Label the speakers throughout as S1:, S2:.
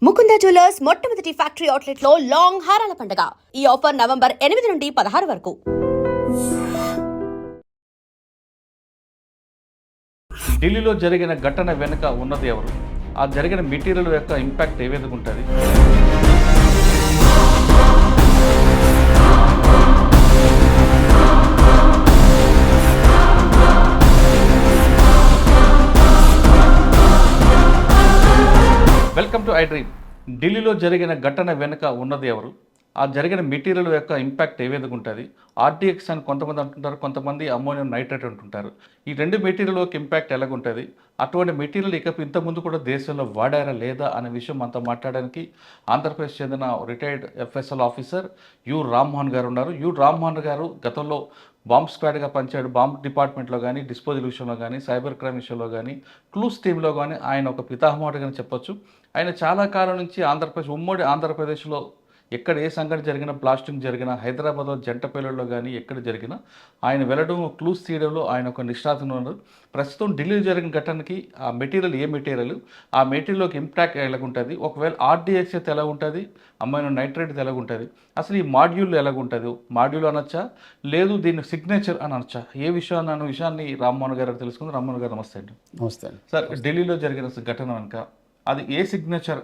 S1: Mukunda jewellers మొట్టమొదటి factory outlet లో long హారాల పండుగ. ఈ ఆఫర్ నవంబర్ 8 నుండి 16 వరకు.
S2: ఢిల్లీలో జరిగిన ఘటన వెనుక ఉన్నది ఎవరు? ఆ జరిగిన మెటీరియల్ యొక్క ఇంపాక్ట్ ఏ విధంగా ఉంటుంది? Welcome to I dream. ఢిల్లీలో జరిగిన ఘటన వెనుక ఉన్నది ఎవరు? ఆ జరిగిన మెటీరియల్ యొక్క ఇంపాక్ట్ ఏ విధంగా ఉంటుంది? ఆర్టీఎక్స్ అని కొంతమంది అంటుంటారు, కొంతమంది అమ్మోనియం నైట్రేట్ అంటుంటారు. ఈ రెండు మెటీరియల్ యొక్క ఇంపాక్ట్ ఎలాగుంటుంది? అటువంటి మెటీరియల్ ఇంతకుముందు కూడా దేశంలో వాడారా లేదా అనే విషయం మనతో మాట్లాడడానికి ఆంధ్రప్రదేశ్ చెందిన retired FSL officer you Rammohan గారు ఉన్నారు. యు రామ్మోహన్ గారు గతంలో బాంబ్ స్క్వాడ్గా పనిచేయడు. బాంబ్ డిపార్ట్మెంట్లో కానీ, డిస్పోజల్ విషయంలో కానీ, సైబర్ క్రైమ్ విషయంలో కానీ, క్లూస్ టీంలో కానీ ఆయన ఒక పితామహుడుగానే చెప్పొచ్చు. ఆయన చాలా కాలం నుంచి ఉమ్మడి ఆంధ్రప్రదేశ్లో ఎక్కడ ఏ సంఘటన జరిగినా, బ్లాస్టింగ్ జరిగినా, హైదరాబాద్లో జంట పేలుడులో కానీ ఎక్కడ జరిగినా ఆయన వెళ్ళడం, క్లూస్ తీయడంలో ఆయన ఒక నిష్ణాతులు ఉన్నారు. ప్రస్తుతం ఢిల్లీలో జరిగిన ఘటనకి ఆ మెటీరియల్ ఏ మెటీరియల్, ఆ మెటీరియల్లోకి ఇంపాక్ట్ ఎలాగుంటుంది, ఒకవేళ ఆర్డీఎక్స్ అయితే ఎలా ఉంటుంది, అమ్మాయిన నైట్రేట్ ఎలా ఉంటుంది, అసలు ఈ మాడ్యూల్ ఎలాగుంటుంది, మాడ్యూల్ అనొచ్చా లేదు దీన్ని సిగ్నేచర్ అని అనొచ్చా, ఏ విషయాన్ని అన్న విషయాన్ని రామ్మోహన్ గారు తెలుసుకుంది. రామ్మోహన్ గారు నమస్తే అండి.
S3: నమస్తే అండి.
S2: సార్, ఢిల్లీలో జరిగిన ఘటన కనుక అది ఏ సిగ్నేచర్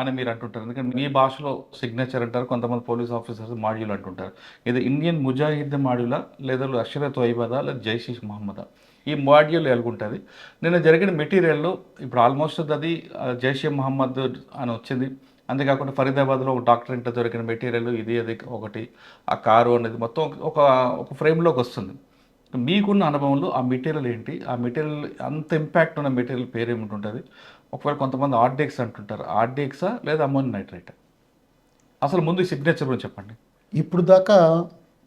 S2: అని మీరు అంటుంటారు? ఎందుకంటే మీ భాషలో సిగ్నేచర్ అంటారు, కొంతమంది పోలీస్ ఆఫీసర్స్ మాడ్యూల్ అంటుంటారు. ఇది ఇండియన్ ముజాహిద్ మాడ్యూలా లేదా అష్రత్ వైబదా లేదా జైష్ మహమ్మదా? ఈ మాడ్యూల్ ఎలాగుంటుంది? నిన్న జరిగిన మెటీరియల్లో ఇప్పుడు ఆల్మోస్ట్ అది జైష్ మహమ్మద్ అని వచ్చింది. అంతేకాకుండా ఫరీదాబాద్లో ఒక డాక్టర్ ఇంట్లో దొరికిన మెటీరియల్ ఇది అది ఒకటి, ఆ కారు అనేది మొత్తం ఒక ఫ్రేమ్లోకి వస్తుంది. మీకున్న అనుభవంలో ఆ మెటీరియల్ ఏంటి, ఆ మెటీరియల్ అంత ఇంపాక్ట్ ఉన్న మెటీరియల్ పేరు ఏమిటి? ఒకవేళ కొంతమంది ఆర్డీఎక్స్ అంటుంటారు, ఆర్డీఎక్సా లేదా అమ్మోనియం నైట్రేట్? అసలు ముందు సిగ్నేచర్ గురించి చెప్పండి.
S3: ఇప్పుడు దాకా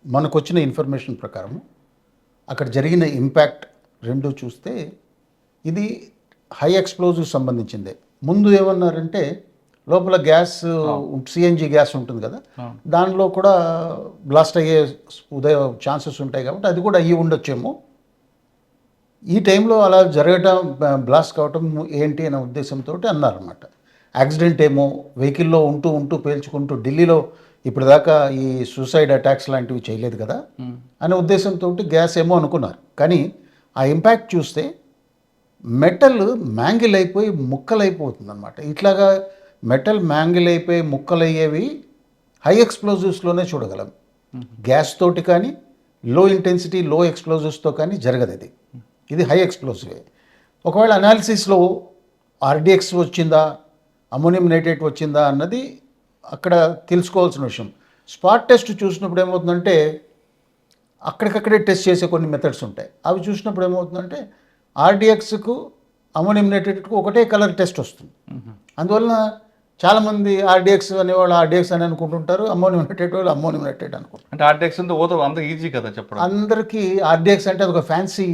S3: మనకు వచ్చిన ఇన్ఫర్మేషన్ ప్రకారం అక్కడ జరిగిన ఇంపాక్ట్ రెండు చూస్తే ఇది హై ఎక్స్ప్లోజివ్ సంబంధించిందే. ముందు ఏమన్నారంటే లోపల గ్యాస్ సిఎన్జి గ్యాస్ ఉంటుంది కదా, దానిలో కూడా బ్లాస్ట్ అయ్యే ఛాన్సెస్ ఉంటాయి కాబట్టి అది కూడా అయ్యి ఉండొచ్చేమో. ఈ టైంలో అలా జరగటం, బ్లాస్ట్ కావటం ఏంటి అనే ఉద్దేశంతో అన్నారన్నమాట. యాక్సిడెంట్ ఏమో, వెహికల్లో ఉంటూ పేల్చుకుంటూ ఢిల్లీలో ఇప్పటిదాకా ఈ సూసైడ్ అటాక్స్ లాంటివి చేయలేదు కదా అనే ఉద్దేశంతో గ్యాస్ ఏమో అనుకున్నారు. కానీ ఆ ఇంపాక్ట్ చూస్తే మెటల్ మ్యాంగిల్ అయిపోయి ముక్కలైపోతుంది అనమాట. ఇట్లాగా మెటల్ మ్యాంగిల్ అయిపోయి ముక్కలయ్యేవి హై ఎక్స్ప్లోజివ్స్లోనే చూడగలం. గ్యాస్ తోటి కానీ, లో ఇంటెన్సిటీ లో ఎక్స్ప్లోజివ్స్తో కానీ జరగదు. ఇది హై ఎక్స్ప్లోజివే. ఒకవేళ అనాలిసిస్లో ఆర్డీఎక్స్ వచ్చిందా, అమ్మోనియం నైట్రేట్ వచ్చిందా అన్నది అక్కడ తెలుసుకోవాల్సిన విషయం. స్పాట్ టెస్ట్ చూసినప్పుడు ఏమవుతుందంటే అక్కడికక్కడే టెస్ట్ చేసే కొన్ని మెథడ్స్ ఉంటాయి. అవి చూసినప్పుడు ఏమవుతుందంటే ఆర్డీఎక్స్కు అమ్మోనియం నైట్రేట్కు ఒకటే కలర్ టెస్ట్ వస్తుంది. అందువలన చాలామంది ఆర్డీఎక్స్ అనేవాళ్ళు ఆర్డీఎక్స్ అని అనుకుంటుంటారు, అమ్మోనియం నైట్రేట్ వాళ్ళు అమ్మోనియం నైట్రేట్ అనుకుంటారు.
S2: అంటే ఆర్డీఎక్స్ అంత ఈజీ కదా చెప్పడం.
S3: అందరికీ ఆర్డీఎక్స్ అంటే అదొక ఫ్యాన్సీ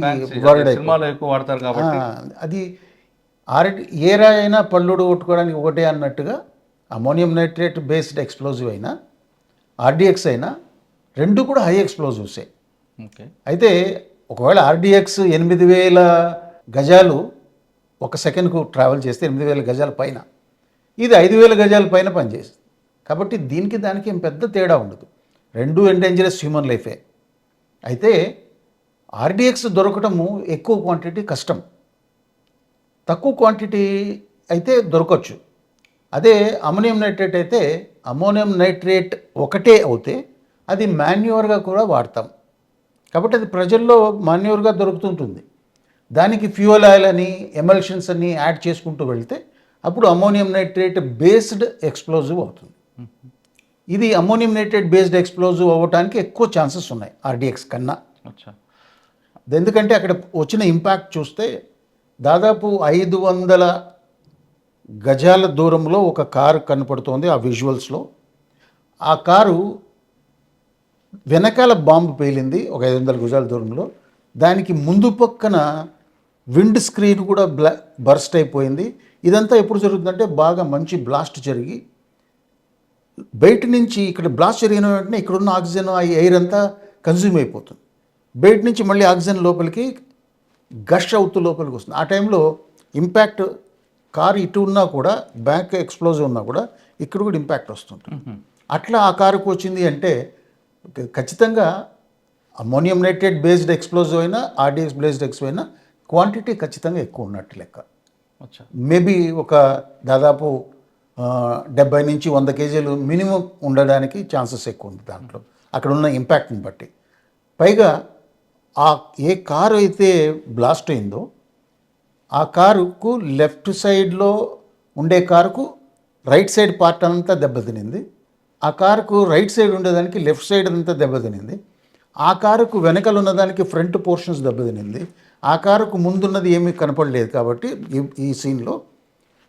S3: వర్డ్,
S2: సినిమాలో ఎక్కువ వాడతారు కాబట్టి
S3: అది ఏ రాయి అయినా పళ్ళుడు కొట్టుకోవడానికి ఒకటే అన్నట్టుగా అమ్మోనియం నైట్రేట్ బేస్డ్ ఎక్స్ప్లోజివ్ అయినా ఆర్డీఎక్స్ అయినా రెండు కూడా హై ఎక్స్ప్లోజివ్సే. అయితే ఒకవేళ ఆర్డీఎక్స్ 8000 గజాలు ఒక సెకండ్కు ట్రావెల్ చేస్తే 8000 గజాల పైన, ఇది 5000 గజాల పైన పనిచేస్తుంది. కాబట్టి దీనికి దానికి ఏం పెద్ద తేడా ఉండదు. రెండు ఎండేంజరస్ హ్యూమన్ లైఫే. అయితే ఆర్డీఎక్స్ దొరకటము ఎక్కువ క్వాంటిటీ కష్టం, తక్కువ క్వాంటిటీ అయితే దొరకచ్చు. అదే అమ్మోనియం నైట్రేట్ అయితే అమ్మోనియం నైట్రేట్ ఒకటే అవుతే అది మాన్యూర్గా కూడా వాడతాం. కాబట్టి అది ప్రజల్లో మాన్యూర్గా దొరుకుతుంటుంది. దానికి ఫ్యూయల్ ఆయిల్ అని, ఎమల్షన్స్ అని యాడ్ చేసుకుంటూ వెళ్తే అప్పుడు అమ్మోనియం నైట్రేట్ బేస్డ్ ఎక్స్ప్లోజివ్ అవుతుంది. ఇది అమ్మోనియం నైట్రేట్ బేస్డ్ ఎక్స్ప్లోజివ్ అవ్వడానికి ఎక్కువ ఛాన్సెస్ ఉన్నాయి ఆర్డీఎక్స్ కన్నా. ఎందుకంటే అక్కడ వచ్చిన ఇంపాక్ట్ చూస్తే దాదాపు 500 గజాల దూరంలో ఒక కారు కనపడుతోంది ఆ విజువల్స్లో. ఆ కారు వెనకాల బాంబు పేలింది ఒక 500 గజాల దూరంలో. దానికి ముందు పక్కన విండ్ స్క్రీన్ కూడా బర్స్ట్ అయిపోయింది. ఇదంతా ఎప్పుడు జరుగుతుందంటే బాగా మంచి బ్లాస్ట్ జరిగి బయట నుంచి ఇక్కడ బ్లాస్ట్ జరిగిన వెంటనే ఇక్కడున్న ఆక్సిజన్, ఆ ఎయిర్ అంతా కన్జ్యూమ్ అయిపోతుంది. బయట నుంచి మళ్ళీ ఆక్సిజన్ లోపలికి గష్ అవుతూ లోపలికి వస్తుంది. ఆ టైంలో ఇంపాక్ట్ కారు ఇటు ఉన్నా కూడా బ్యాక్ ఎక్స్ప్లోజివ్ ఉన్నా కూడా ఇక్కడ కూడా ఇంపాక్ట్ వస్తుంటుంది. అట్లా ఆ కారుకు వచ్చింది అంటే ఖచ్చితంగా అమ్మోనియం నైట్రేట్ బేస్డ్ ఎక్స్ప్లోజివ్ అయినా ఆర్డిఎక్స్ బేస్డ్ ఎక్స్ప్లోజివ్ అయినా క్వాంటిటీ ఖచ్చితంగా ఎక్కువ ఉన్నట్టు లెక్క.
S2: అచ్చా.
S3: మేబీ ఒక దాదాపు 70 నుంచి 100 కేజీలు మినిమం ఉండడానికి ఛాన్సెస్ ఎక్కువ ఉంది దాంట్లో, అక్కడ ఉన్న ఇంపాక్ట్ని బట్టి. పైగా ఆ ఏ కారు అయితే బ్లాస్ట్ అయిందో ఆ కారుకు లెఫ్ట్ సైడ్లో ఉండే కారుకు రైట్ సైడ్ పార్ట్ అంతా దెబ్బతినింది, ఆ కారుకు రైట్ సైడ్ ఉండేదానికి లెఫ్ట్ సైడ్ అంతా దెబ్బతినింది, ఆ కారుకు వెనకలు ఉన్నదానికి ఫ్రంట్ పోర్షన్స్ దెబ్బతినింది, ఆ కారుకు ముందున్నది ఏమీ కనపడలేదు. కాబట్టి ఈ సీన్లో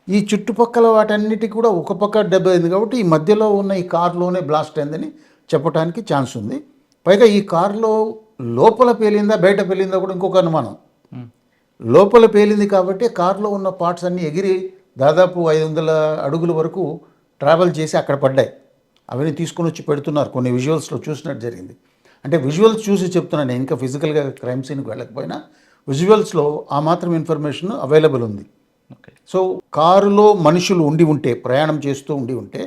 S3: ఈ చుట్టుపక్కల వాటన్నిటికీ కూడా ఒక పక్క దెబ్బతింది. కాబట్టి ఈ మధ్యలో ఉన్న ఈ కారులోనే బ్లాస్ట్ అయిందని చెప్పడానికి ఛాన్స్ ఉంది. పైగా ఈ కారులో లోపల పేలిందా బయట పేలిందా కూడా ఇంకొక అనుమానం. లోపల పేలింది కాబట్టి కారులో ఉన్న పార్ట్స్ అన్నీ ఎగిరి దాదాపు 500 అడుగుల వరకు ట్రావెల్ చేసి అక్కడ పడ్డాయి. అవన్నీ తీసుకొని వచ్చి పెడుతున్నారు, కొన్ని విజువల్స్లో చూసినట్టు జరిగింది. అంటే విజువల్స్ చూసి చెప్తున్నాను, నేను ఇంకా ఫిజికల్గా క్రైమ్ సీన్కి వెళ్ళకపోయినా విజువల్స్లో ఆ మాత్రం ఇన్ఫర్మేషన్ అవైలబుల్ ఉంది.
S2: ఓకే.
S3: సో కారులో మనుషులు ఉండి ఉంటే, ప్రయాణం చేస్తూ ఉండి ఉంటే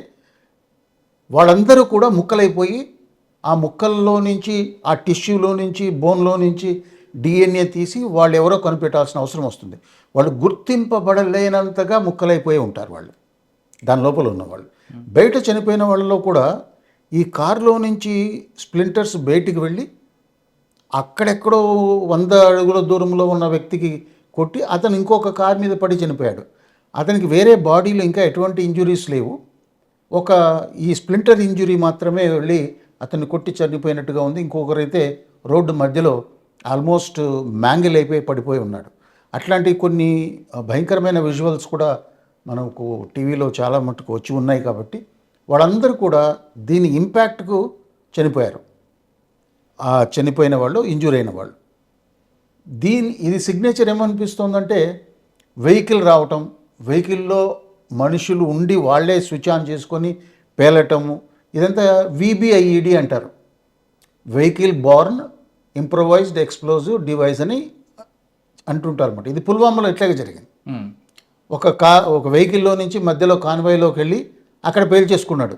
S3: వాళ్ళందరూ కూడా ముక్కలైపోయి ఆ ముక్కల్లో నుంచి, ఆ టిష్యూలో నుంచి, బోన్లో నుంచి డిఎన్ఏ తీసి వాళ్ళు ఎవరో కనిపెట్టాల్సిన అవసరం వస్తుంది. వాళ్ళు గుర్తింపబడలేనంతగా ముక్కలైపోయి ఉంటారు వాళ్ళు, దాని లోపల ఉన్నవాళ్ళు. బయట చనిపోయిన వాళ్ళలో కూడా ఈ కారులో నుంచి స్ప్లింటర్స్ బయటికి వెళ్ళి అక్కడెక్కడో 100 అడుగుల దూరంలో ఉన్న వ్యక్తికి కొట్టి అతను ఇంకొక కారు మీద పడి చనిపోయాడు. అతనికి వేరే బాడీలో ఇంకా ఎటువంటి ఇంజురీస్ లేవు, ఒక ఈ స్ప్లింటర్ ఇంజురీ మాత్రమే వెళ్ళి అతన్ని కొట్టి చనిపోయినట్టుగా ఉంది. ఇంకొకరైతే రోడ్డు మధ్యలో ఆల్మోస్ట్ మ్యాంగిల్ అయిపోయి పడిపోయి ఉన్నాడు. అట్లాంటి కొన్ని భయంకరమైన విజువల్స్ కూడా మనకు టీవీలో చాలా మట్టుకు వచ్చి ఉన్నాయి. కాబట్టి వాళ్ళందరూ కూడా దీని ఇంపాక్ట్కు చనిపోయారు, ఆ చనిపోయిన వాళ్ళు, ఇంజూర్ అయిన వాళ్ళు. ఇది సిగ్నేచర్ ఏమనిపిస్తోందంటే వెహికల్ రావటం, వెహికల్లో మనుషులు ఉండి వాళ్ళే స్విచ్ ఆన్ చేసుకొని పేలటము, ఇదంతా విబిఐఈడి అంటారు, vehicle Born improvised explosive device అని అంటుంటారు అన్నమాట. ఇది పుల్వామాలో ఇట్లాగే జరిగింది. ఒక వెహికల్లో నుంచి మధ్యలో కాన్వాయ్లోకి వెళ్ళి అక్కడ పేల్చేసుకున్నాడు.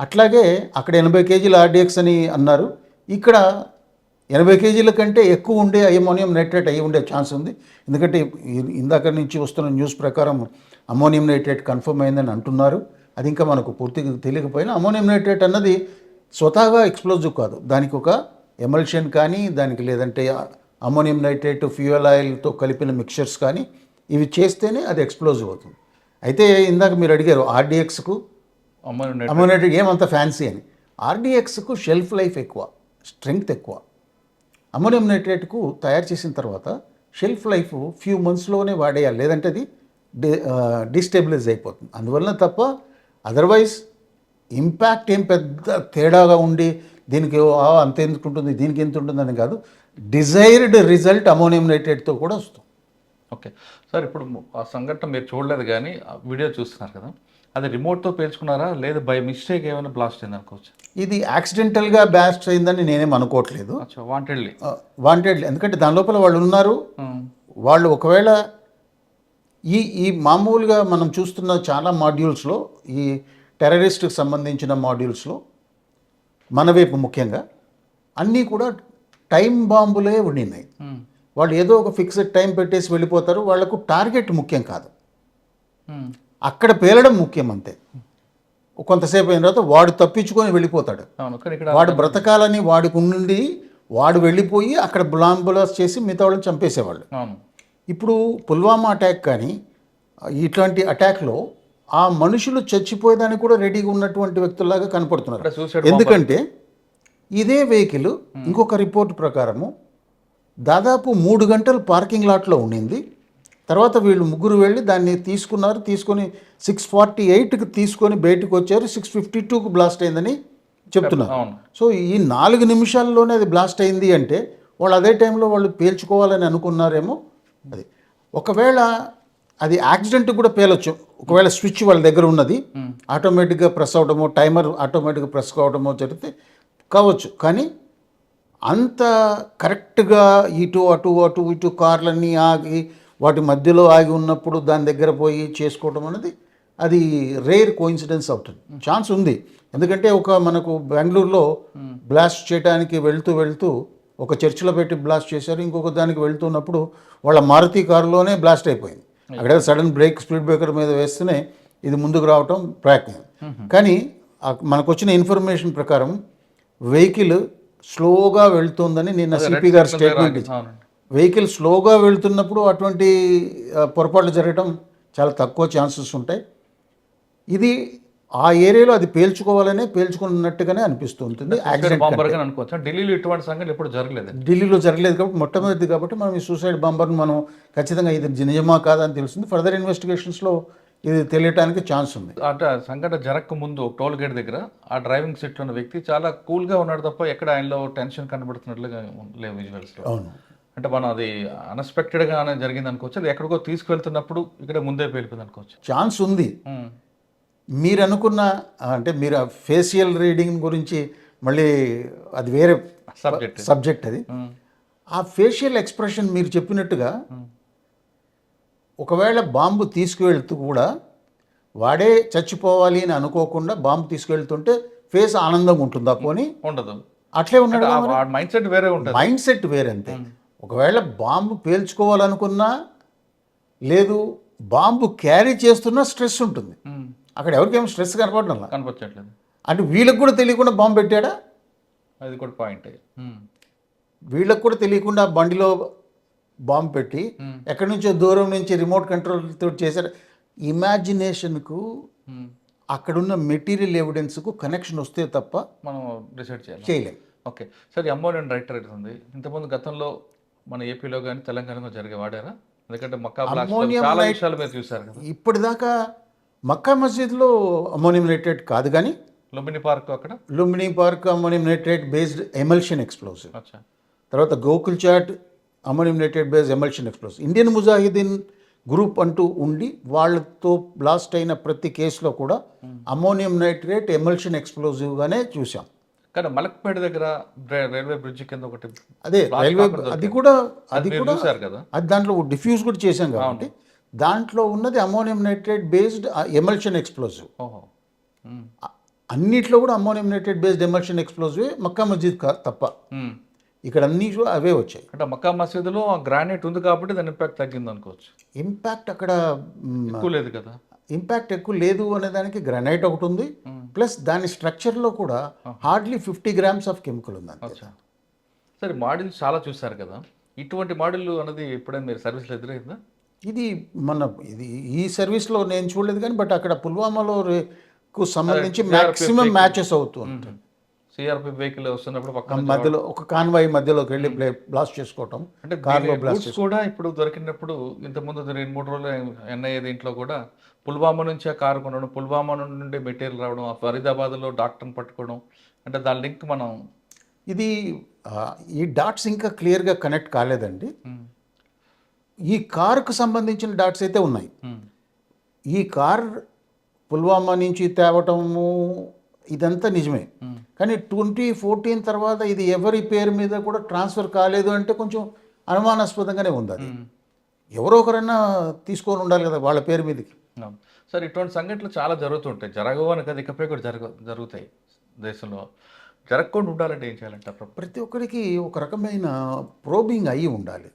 S3: అట్లాగే అక్కడ 80 కేజీల ఆర్డిఎక్స్ అని అన్నారు, ఇక్కడ 80 కేజీల కంటే ఎక్కువ ఉండే అమ్మోనియం నైట్రేట్ అయ్యి ఉండే ఛాన్స్ ఉంది. ఎందుకంటే ఇందాక నుంచి వస్తున్న న్యూస్ ప్రకారం అమ్మోనియం నైట్రేట్ కన్ఫర్మ్ అయిందని అంటున్నారు. అది ఇంకా మనకు పూర్తిగా తెలియకపోయినా అమ్మోనియం నైట్రేట్ అన్నది స్వతహాగా ఎక్స్ప్లోజివ్ కాదు, దానికి ఒక ఎమల్షన్ కానీ, దానికి లేదంటే అమ్మోనియం నైట్రేట్ ఫ్యూయల్ ఆయిల్తో కలిపిన మిక్చర్స్ కానీ ఇవి చేస్తేనే అది ఎక్స్ప్లోజివ్ అవుతుంది. అయితే ఇందాక మీరు అడిగారు ఆర్డిఎక్స్కు అమ్మోనియం నైట్రేట్ ఏమంత ఫ్యాన్సీ అని. ఆర్డిఎక్స్కు షెల్ఫ్ లైఫ్ ఎక్కువ, స్ట్రెంగ్త్ ఎక్కువ. అమ్మోనియం నైట్రేట్కు తయారు చేసిన తర్వాత షెల్ఫ్ లైఫ్ ఫ్యూ మంత్స్లోనే వాడేయాలి, లేదంటే అది డిస్టెబిలైజ్ అయిపోతుంది. అందువలన తప్ప అదర్వైజ్ ఇంపాక్ట్ ఏం పెద్ద తేడాగా ఉండి దీనికి అంత ఎందుకు ఉంటుంది, దీనికి ఎంత ఉంటుందని కాదు, డిజైర్డ్ రిజల్ట్ అమ్మోనియం నైట్రేట్తో కూడా వస్తుంది.
S2: ఓకే సార్, ఇప్పుడు ఆ సంఘటన మీరు చూడలేదు కానీ ఆ వీడియో చూస్తున్నారు కదా, అది రిమోట్తో పేల్చుకున్నారా లేదా బై మిస్టేక్ ఏమైనా బ్లాస్ట్ అయింది అనుకోవచ్చు?
S3: ఇది యాక్సిడెంటల్గా బ్లాస్ట్ అయిందని నేనేం అనుకోవట్లేదు, వాంటెడ్లీ. ఎందుకంటే దాని లోపల వాళ్ళు ఉన్నారు. వాళ్ళు ఒకవేళ ఈ మామూలుగా మనం చూస్తున్న చాలా మాడ్యూల్స్లో, ఈ టెర్రరిస్ట్కి సంబంధించిన మాడ్యూల్స్లో మన వైపు ముఖ్యంగా అన్నీ కూడా టైం బాంబులే ఉండినాయి. వాళ్ళు ఏదో ఒక ఫిక్స్డ్ టైం పెట్టేసి వెళ్ళిపోతారు, వాళ్లకు టార్గెట్ ముఖ్యం కాదు, అక్కడ పేలడం ముఖ్యం అంతే. కొంతసేపు అయిన తర్వాత వాడు తప్పించుకొని వెళ్ళిపోతాడు, వాడు బ్రతకాలని వాడికి ఉండి వాడు వెళ్ళిపోయి అక్కడ బ్లాస్ట్ చేసి మిగతా వాళ్ళని చంపేసేవాళ్ళు. ఇప్పుడు పుల్వామా అటాక్ కానీ ఇట్లాంటి అటాక్లో ఆ మనుషులు చచ్చిపోయేదానికి కూడా రెడీగా ఉన్నటువంటి వ్యక్తుల్లాగా కనపడుతున్నారు. ఎందుకంటే ఇదే వెహికల్ ఇంకొక రిపోర్ట్ ప్రకారము దాదాపు 3 గంటలు పార్కింగ్ లాట్లో ఉండింది. తర్వాత వీళ్ళు ముగ్గురు వెళ్ళి దాన్ని తీసుకొని 6:48కి తీసుకొని బయటకు వచ్చారు, 6:52కు బ్లాస్ట్ అయిందని చెప్తున్నారు. సో ఈ 4 నిమిషాల్లోనే అది బ్లాస్ట్ అయింది అంటే వాళ్ళు అదే టైంలో వాళ్ళు పేల్చుకోవాలని అనుకున్నారేమో. అది ఒకవేళ అది యాక్సిడెంట్ కూడా పేలొచ్చు, ఒకవేళ స్విచ్ వాళ్ళ దగ్గర ఉన్నది ఆటోమేటిక్గా ప్రెస్ అవడమో, టైమర్ ఆటోమేటిక్గా ప్రెస్ కావడమో జరిగితే కావచ్చు. కానీ అంత కరెక్ట్గా ఇటు కార్లన్నీ ఆగి వాటి మధ్యలో ఆగి ఉన్నప్పుడు దాని దగ్గర పోయి చేసుకోవడం అనేది అది రేర్ కోఇన్సిడెన్స్ అవుతుంది. ఛాన్స్ ఉంది, ఎందుకంటే మనకు బెంగళూరులో బ్లాస్ట్ చేయడానికి వెళ్తూ ఒక చర్చిలో పెట్టి బ్లాస్ట్ చేశారు. ఇంకొక దానికి వెళ్తున్నప్పుడు వాళ్ళ మారుతి కారులోనే బ్లాస్ట్ అయిపోయింది. అక్కడ సడన్ బ్రేక్ స్పీడ్ బ్రేకర్ మీద వేస్తేనే ఇది ముందుకు రావటం ప్రయత్నం. కానీ మనకు వచ్చిన ఇన్ఫర్మేషన్ ప్రకారం వెహికల్ స్లోగా వెళ్తుందని నిన్న సిపి గారు స్టేట్మెంట్ ఇచ్చారు. వెహికల్ స్లోగా వెళ్తున్నప్పుడు అటువంటి పొరపాట్లు జరగడం చాలా తక్కువ ఛాన్సెస్ ఉంటాయి. ఇది ఆ ఏరియాలో అది పేల్చుకున్నట్టుగానే అనిపిస్తుంటుంది.
S2: అనుకోవచ్చు. ఢిల్లీలో ఇటువంటి సంఘటన ఎప్పుడు జరగలేదు.
S3: ఢిల్లీలో జరగలేదు కాబట్టి మొట్టమొదటి కాబట్టి మనం ఈ సూసైడ్ బాంబర్ని మనం ఖచ్చితంగా ఇది నిజమా కాదా అని తెలుస్తుంది. ఫర్దర్ ఇన్వెస్టిగేషన్స్లో ఇది తెలియటానికి ఛాన్స్ ఉంది.
S2: అంటే సంఘటన జరగక ముందు టోల్ గేట్ దగ్గర ఆ డ్రైవింగ్ సీట్లో ఉన్న వ్యక్తి చాలా కూల్గా ఉన్నాడు తప్ప ఎక్కడ ఆయనలో టెన్షన్ కనబడుతున్నట్లుగా లేవు విజువల్స్లో.
S3: అవును,
S2: అంటే మనం అది అన్ఎక్స్పెక్టెడ్గా జరిగింది అనుకోవచ్చు, అది ఎక్కడికో తీసుకువెళ్తున్నప్పుడు ఇక్కడ ముందే పేలిపోయింది అనుకోవచ్చు.
S3: ఛాన్స్ ఉంది. మీరు అనుకున్న అంటే మీరు ఫేషియల్ రీడింగ్ గురించి మళ్ళీ అది వేరే సబ్జెక్ట్ అది. ఆ ఫేషియల్ ఎక్స్ప్రెషన్ మీరు చెప్పినట్టుగా ఒకవేళ బాంబు తీసుకువెళ్తూ కూడా వాడే చచ్చిపోవాలి అని అనుకోకుండా బాంబు తీసుకువెళ్తుంటే ఫేస్ ఆనందంగా ఉంటుందా? పోనీ
S2: ఉండదు.
S3: అట్లే ఉన్నాడు.
S2: మైండ్ సెట్ వేరే ఉంటుంది.
S3: మైండ్ సెట్ వేరే అంతే. ఒకవేళ బాంబు పేల్చుకోవాలనుకున్నా లేదు, బాంబు క్యారీ చేస్తున్నా స్ట్రెస్ ఉంటుంది. అక్కడ ఎవరికేమో స్ట్రెస్
S2: కనపడట్లేదు.
S3: అంటే వీళ్ళకి కూడా తెలియకుండా బాంబు పెట్టాడా?
S2: అది కూడా పాయింట్.
S3: వీళ్ళకి కూడా తెలియకుండా బండిలో బాంబు పెట్టి ఎక్కడి నుంచో దూరం నుంచి రిమోట్ కంట్రోల్ తోటి చేశారు. ఇమాజినేషన్కు అక్కడున్న మెటీరియల్ ఎవిడెన్స్కు కనెక్షన్ వస్తే తప్ప
S2: మనం డిసైడ్
S3: చేయలేం.
S2: ఓకే సార్, అమ్మోనియం నైట్రేట్ ఉంది. ఇంతకుముందు గతంలో మన ఏపీలో కానీ తెలంగాణలో జరిగే వాడారా? ఎందుకంటే చాలా విషయాలు మీరు చూసారు కదా.
S3: ఇప్పటిదాకా మక్కా మస్జిద్లో అమ్మోనియం నైట్రేట్ కాదు, కానీ
S2: లుంబిని పార్క్, అక్కడ
S3: Lumbini park ammonium nitrate based emulsion explosive. తర్వాత Gokul Chat ammonium nitrate based emulsion explosive. Indian Mujahideen group అంటూ ఉండి వాళ్ళతో బ్లాస్ట్ అయిన ప్రతి కేసులో కూడా అమ్మోనియం నైట్రేట్ ఎమల్షన్ ఎక్స్ప్లోజివ్గానే చూసాం.
S2: కానీ మలక్పేట దగ్గర రైల్వే బ్రిడ్జ్ కింద ఒకటి
S3: అదే రైల్వే అది కూడా
S2: చూసారు కదా,
S3: అది దాంట్లో డిఫ్యూజ్ కూడా చేశాం కాబట్టి దాంట్లో ఉన్నది ammonium nitrate based emulsion explosive. అన్నిట్లో కూడా ammonium nitrate based emulsion explosive, Mecca Masjid తప్ప ఇక్కడ అన్ని అవే వచ్చాయి.
S2: అంటే మక్కా మసీదులో గ్రానైట్ ఉంది కాబట్టి దాని ఇంపాక్ట్ తగ్గింది అనుకోవచ్చు.
S3: ఇంపాక్ట్ అక్కడ
S2: ఎక్కువ లేదు కదా,
S3: ఇంపాక్ట్ ఎక్కువ లేదు అనే దానికి గ్రానైట్ ఒకటి ఉంది, ప్లస్ దాని స్ట్రక్చర్లో కూడా హార్డ్లీ 50 grams ఆఫ్ కెమికల్ ఉంది.
S2: సరే, మాడ్యూల్స్ చాలా చూసారు కదా, ఇటువంటి మాడ్యూల్ అనేది ఎప్పుడైనా మీరు సర్వీస్లో ఎదురైందా?
S3: ఇది ఈ సర్వీస్లో నేను చూడలేదు, కానీ బట్ అక్కడ పుల్వామాలో సంబంధించి మ్యాక్సిమం మ్యాచెస్ అవుతూ ఉంటాయి.
S2: సిఆర్పి వెహికల్ వస్తున్నప్పుడు పక్కన
S3: మధ్యలో ఒక కాన్వాయ్ మధ్యలోకి వెళ్ళి బ్లాస్ట్ చేసుకోవటం,
S2: అంటే కార్లో బ్లాస్ట్ కూడా ఇప్పుడు దొరికినప్పుడు ఇంతకుముందు 2-3 రోజులు ఎన్ఐఏ దీంట్లో కూడా పుల్వామా నుంచి ఆ కారు కొనడం, పుల్వామా నుండి మెటీరియల్ రావడం, ఫరీదాబాద్లో డాక్టర్ని పట్టుకోవడం, అంటే దాని లింక్ మనం
S3: ఈ డాట్స్ ఇంకా క్లియర్గా కనెక్ట్ కాలేదండి. ఈ కారుకు సంబంధించిన డాట్స్ అయితే ఉన్నాయి. ఈ కార్ పుల్వామా నుంచి తేవటము ఇదంతా నిజమే, కానీ 2014 తర్వాత ఇది ఎవరి పేరు మీద కూడా ట్రాన్స్ఫర్ కాలేదు అంటే కొంచెం అనుమానాస్పదంగానే ఉంది. అది ఎవరో ఒకరన్నా తీసుకొని ఉండాలి కదా వాళ్ళ పేరు మీదకి.
S2: సార్, ఇటువంటి సంఘటనలు చాలా జరుగుతుంటాయి, జరగవు అని కదా, ఇకపై కూడా జరుగుతాయి దేశంలో. జరగకుండా ఉండాలంటే ఏం చేయాలంటారు?
S3: ప్రతి ఒక్కరికి ఒక రకమైన ప్రోబింగ్ అయ్యి ఉండాలి.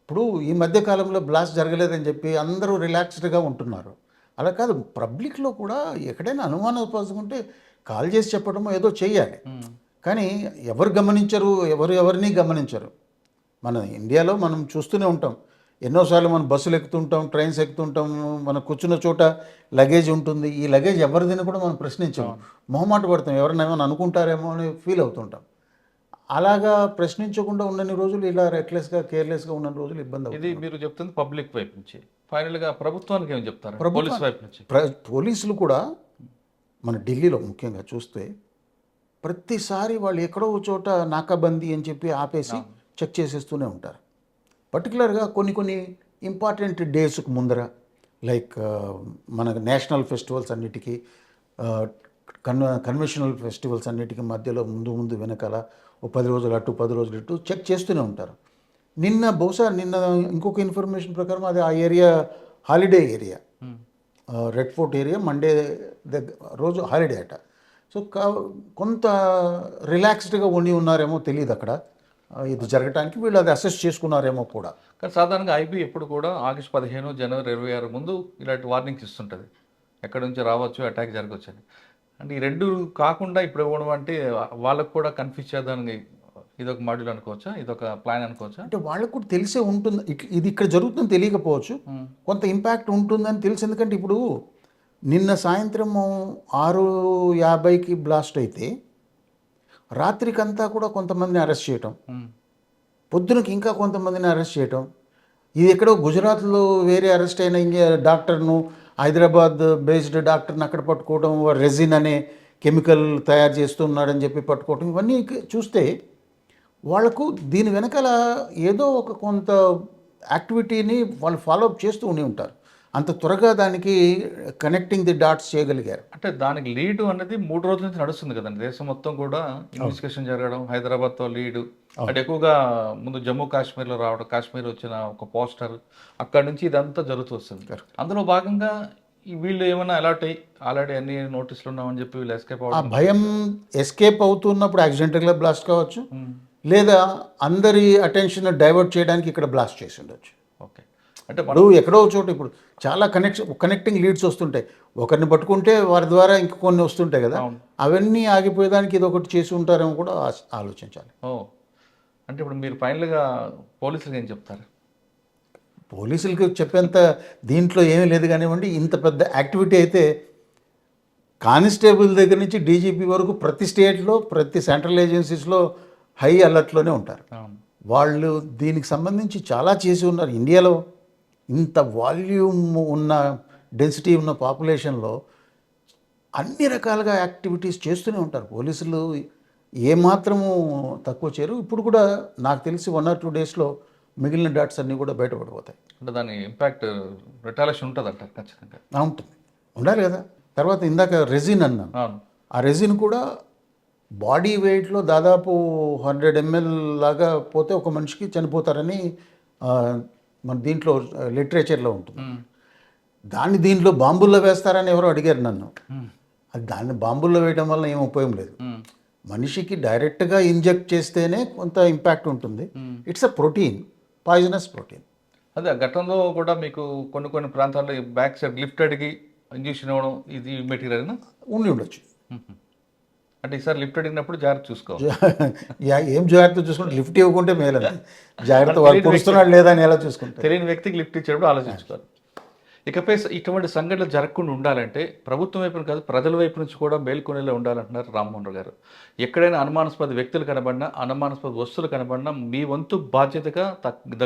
S3: ఇప్పుడు ఈ మధ్యకాలంలో బ్లాస్ట్ జరగలేదని చెప్పి అందరూ రిలాక్స్డ్గా ఉంటున్నారు. అలా కాదు, పబ్లిక్లో కూడా ఎక్కడైనా అనుమానాస్పదం ఉంటే కాల్ చేసి చెప్పడమో ఏదో చేయాలి. కానీ ఎవరు గమనించరు, ఎవరిని గమనించరు. మన ఇండియాలో మనం చూస్తూనే ఉంటాం, ఎన్నోసార్లు మనం బస్సులు ఎక్కుతుంటాం, ట్రైన్స్ ఎక్కుతుంటాం, మనం కూర్చున్న చోట లగేజ్ ఉంటుంది. ఈ లగేజ్ ఎవరిదని కూడా మనం ప్రశ్నించాము, మొహమాట పడతాం, ఎవరైనా ఏమైనా అనుకుంటారేమో అని ఫీల్ అవుతుంటాం. అలాగా ప్రశ్నించకుండా ఉన్నన్ని రోజులు, ఇలా రెక్లెస్గా కేర్లెస్గా ఉన్న రోజులు ఇబ్బంది అవుతుంది.
S2: ఇది మీరు చెప్తుంది పబ్లిక్ వైపు నుంచి. ఫైనల్గా ప్రభుత్వానికి ఏం చెప్తారు? పోలీస్ వైపు నుంచి
S3: పోలీసులు కూడా మన ఢిల్లీలో ముఖ్యంగా చూస్తే ప్రతిసారి వాళ్ళు ఎక్కడో చోట నాకాబందీ అని చెప్పి ఆపేసి చెక్ చేసేస్తూనే ఉంటారు. పర్టికులర్గా కొన్ని ఇంపార్టెంట్ డేస్కు ముందర, లైక్ మన నేషనల్ ఫెస్టివల్స్ అన్నిటికీ, కన్వెన్షనల్ ఫెస్టివల్స్ అన్నిటికీ మధ్యలో ముందు వెనకాల 10 రోజులు అటు 10 రోజులు ఇటు చెక్ చేస్తూనే ఉంటారు. బహుశా నిన్న ఇంకొక ఇన్ఫర్మేషన్ ప్రకారం అది ఆ area holiday area, red fort area Monday దగ్గర రోజు హాలిడే అట. సో కొంత రిలాక్స్డ్గా ఉండి ఉన్నారేమో తెలియదు అక్కడ ఇది జరగటానికి, వీళ్ళు అది అసెస్ చేసుకున్నారేమో కూడా.
S2: కానీ సాధారణంగా ఐబీ ఎప్పుడు కూడా ఆగస్టు 15 జనవరి 26 ముందు ఇలాంటి వార్నింగ్స్ ఇస్తుంటుంది, ఎక్కడి నుంచి రావచ్చు, అటాక్ జరగవచ్చు అని. అంటే ఈ రెండు కాకుండా ఇప్పుడు ఇవ్వడం అంటే వాళ్ళకు కూడా కన్ఫ్యూజ్ చేద్దానికి ఇదొక మాడ్యూల్ అనుకోవచ్చా, ఇదొక ప్లాన్ అనుకోవచ్చా?
S3: అంటే వాళ్ళకు కూడా తెలిసే ఉంటుంది ఇది ఇక్కడ జరుగుతుందని తెలియకపోవచ్చు, కొంత ఇంపాక్ట్ ఉంటుందని తెలుసు. ఎందుకంటే ఇప్పుడు నిన్న సాయంత్రం 6:50కి బ్లాస్ట్ అయితే రాత్రికంతా కూడా కొంతమందిని అరెస్ట్ చేయటం, పొద్దునకి ఇంకా కొంతమందిని అరెస్ట్ చేయటం. ఇది ఎక్కడో గుజరాత్లో వేరే అరెస్ట్ అయిన డాక్టర్ను, హైదరాబాద్ బేస్డ్ డాక్టర్ని అక్కడ పట్టుకోవడం, రెజిన్ అనే కెమికల్ తయారు చేస్తున్నాడని చెప్పి పట్టుకోవటం, ఇవన్నీ చూస్తే వాళ్లకు దీని వెనకాల ఏదో ఒక కొంత యాక్టివిటీని వాళ్ళు ఫాలోఅప్ చేస్తూ ఉండి ఉంటారు. అంత త్వరగా దానికి కనెక్టింగ్ ది డాట్స్ చేయగలిగారు.
S2: అంటే దానికి లీడ్ అనేది 3 రోజుల నుంచి నడుస్తుంది కదండి, దేశం మొత్తం కూడా ఇన్వెస్టిగేషన్ జరగడం, హైదరాబాద్తో లీడ్ అంటే ఎక్కువగా ముందు జమ్మూ కాశ్మీర్లో రావడం, కాశ్మీర్ వచ్చిన ఒక పోస్టర్, అక్కడి నుంచి ఇదంతా జరుగుతూ వస్తుంది. అందులో భాగంగా వీళ్ళు ఏమైనా అలర్ట్ అయ్యి ఆల్రెడీ అన్ని నోటీసులు ఉన్నామని చెప్పి వీళ్ళు ఎస్కేప్
S3: ఆ
S2: అవ్వడం,
S3: భయం ఎస్కేప్ అవుతున్నప్పుడు యాక్సిడెంటల్గా బ్లాస్ట్ కావచ్చు, లేదా అందరి అటెన్షన్ డైవర్ట్ చేయడానికి ఇక్కడ బ్లాస్ట్ చేసి ఉండొచ్చు.
S2: ఓకే. అంటే
S3: ఇప్పుడు ఎక్కడో చోట ఇప్పుడు చాలా కనెక్టింగ్ లీడ్స్ వస్తుంటాయి, ఒకరిని పట్టుకుంటే వారి ద్వారా ఇంక కొన్ని వస్తుంటాయి కదా, అవన్నీ ఆగిపోయేదానికి ఇది ఒకటి చేసి ఉంటారేమో కూడా ఆలోచించాలి.
S2: అంటే ఇప్పుడు మీరు ఫైనల్గా పోలీసులకు ఏం చెప్తారు?
S3: పోలీసులకి చెప్పేంత దీంట్లో ఏమీ లేదు కానివ్వండి, ఇంత పెద్ద యాక్టివిటీ అయితే కానిస్టేబుల్ దగ్గర నుంచి డీజీపీ వరకు ప్రతి స్టేట్లో, ప్రతి సెంట్రల్ ఏజెన్సీస్లో హై అలర్ట్లోనే ఉంటారు. వాళ్ళు దీనికి సంబంధించి చాలా చేసి ఉన్నారు. ఇండియాలో ఇంత వాల్యూమ్ ఉన్న, డెన్సిటీ ఉన్న పాపులేషన్లో అన్ని రకాలుగా యాక్టివిటీస్ చేస్తూనే ఉంటారు పోలీసులు, ఏమాత్రము తక్కువ చేయరు. ఇప్పుడు కూడా నాకు తెలిసి 1 or 2 డేస్లో మిగిలిన డాట్స్ అన్నీ కూడా బయటపడిపోతాయి.
S2: అంటే దాని ఇంపాక్ట్ రిటాలియేషన్ ఉంటుంది అంటారు ఖచ్చితంగా.
S3: ఉంటుంది, ఉండాలి కదా. తర్వాత ఇందాక రెజిన్ అన్నాను, ఆ రెజిన్ కూడా బాడీ వెయిట్లో దాదాపు 100 ml లాగా పోతే ఒక మనిషికి చనిపోతారని మన దీంట్లో లిటరేచర్లో ఉంటుంది. దాన్ని దీంట్లో బాంబుల్లో వేస్తారని ఎవరో అడిగారు నన్ను. అది దాన్ని బాంబుల్లో వేయడం వల్ల ఏం ఉపయోగం లేదు. మనిషికి డైరెక్ట్గా ఇంజెక్ట్ చేస్తేనే కొంత ఇంపాక్ట్ ఉంటుంది. It's a protein, poisonous protein.
S2: అదే గతంలో కూడా మీకు కొన్ని ప్రాంతాల్లో బ్యాక్ సైడ్ లిఫ్ట్ అడిగి ఇంజెక్షన్ ఇవ్వడం, ఇది మెటీరియల్
S3: ఉండి ఉండొచ్చు.
S2: అంటే ఈసారి లిఫ్ట్ అడిగినప్పుడు జాగ్రత్త చూసుకోవాలి.
S3: ఏం జాగ్రత్త చూసుకుంటే లిఫ్ట్ ఇవ్వకుంటే మేలండి. జాగ్రత్త వాళ్ళు పొడుస్తున్నాడు లేదా అని ఎలా చూసుకుంటే,
S2: తెలియని వ్యక్తికి లిఫ్ట్ ఇచ్చేటప్పుడు ఆలోచించుకోవాలి. ఇకపై ఇటువంటి సంఘటనలు జరగకుండా ఉండాలంటే ప్రభుత్వం వైపు కాదు, ప్రజల వైపు నుంచి కూడా మేల్కొనేలా ఉండాలంటున్నారు రామ్మోహన్ రావు గారు. ఎక్కడైనా అనుమానాస్పద వ్యక్తులు కనబడినా, అనుమానాస్పద వస్తువులు కనబడినా మీ వంతు బాధ్యతగా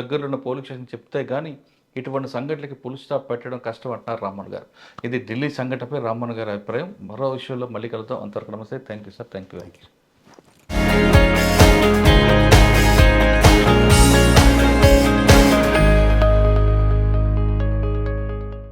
S2: దగ్గరలో ఉన్న పోలీస్ స్టేషన్ చెప్తే కానీ ఇటువంటి సంఘటనలకి పుల్ స్టాప్ పెట్టడం కష్టం అంటున్నారు రామ్మోహన్ గారు. ఇది ఢిల్లీ సంఘటనపై రామ్మోహన్ గారి అభిప్రాయం. మరో విషయంలో మళ్ళీ కలుద్దాం. అంతవరకు నమస్తే. Thank you sir. Thank you.